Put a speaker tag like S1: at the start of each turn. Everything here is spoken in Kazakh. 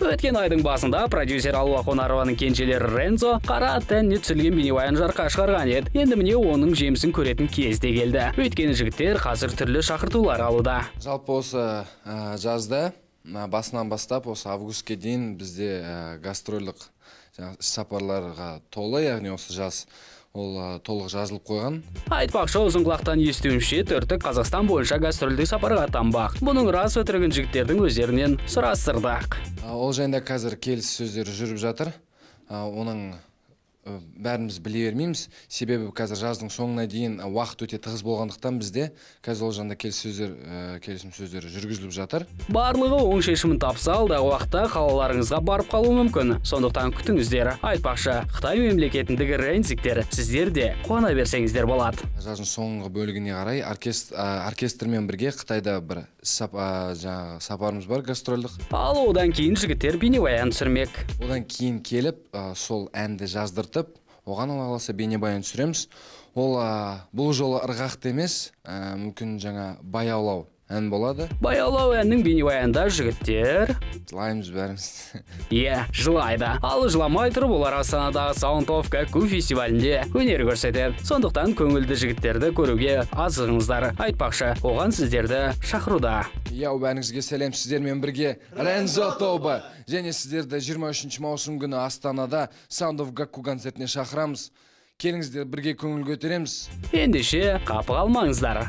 S1: Өткен айдың басында продюсер Алуа Қонарованың кенжелері Рензо қара тәніне түсірілген бейнебаян жарыққа шығарған еді. Енді міне оның жемісін көретін кез де келді. Өйткені жігіттер қазір түрлі шақыртулар алуда.
S2: Жалпы осы жазда басынан бастап осы августке дейін бізде гастрольдік сапарларға толы, яғни осы жаз ол толық жазылып қойған.
S1: Айтпақшы, ұзын құлақтан естуімше төрттік Қазақстан бойынша гастрольдік сапарға аттанбақ. Бұның рас өтірігін жігіттердің өздерінен сұрастырдық.
S2: Ол жайында қазір келіссөздер жүріп жатыр. Оның бәріміз біле бермейміз. Себебі қазір жаздың соңына дейін уақыт өте тығыз болғандықтан бізде қазір ол жайында келісім сөздері жүргізіліп жатыр.
S1: Барлығы оң шешімін тапса, алдағы уақытта қалаларыңызға барып қалуы мүмкін. Сондықтан күтіңіздер. Айтпақшы, Қытай мемлекетіндегі рензиктер сіздер де қуана берсеңіздер болады.
S2: Жаздың соңғы бөлігіне қарай оркестрмен бірге Қытайда бір сапарымыз бар, гастрольдік.
S1: Ал одан кейін жігіттер бейнебаян түсірмек.
S2: Одан кейін келіп, сол әнді жаздыртып, оған аласа бейнебаян түсіреміз. Ол бұл жолы ырғақты емес, мүмкін жаңа баяулау ән болады.
S1: Баяулау әннің бейнебаянда жігіттер
S2: Жылаймыз бәріміз.
S1: Жылайды. Ал жыламай тұрып, олар Астанадағы Sound of Kakku фестивалінде өнер көрсетеді. Сондықтан көңілді жігіттерді көруге азығыңыздар. Айтпақшы, оған сіздерді шақыруда.
S2: Бәріңізге сәлем, сіздермен бірге Рензо тобы. Және сіздерді 23 маусым күні Астанада Sound of Kakku концертіне шақырамыз. Келіңіздер, бірге көңіл көтереміз.
S1: Ендеше қапы қалмаңыздар.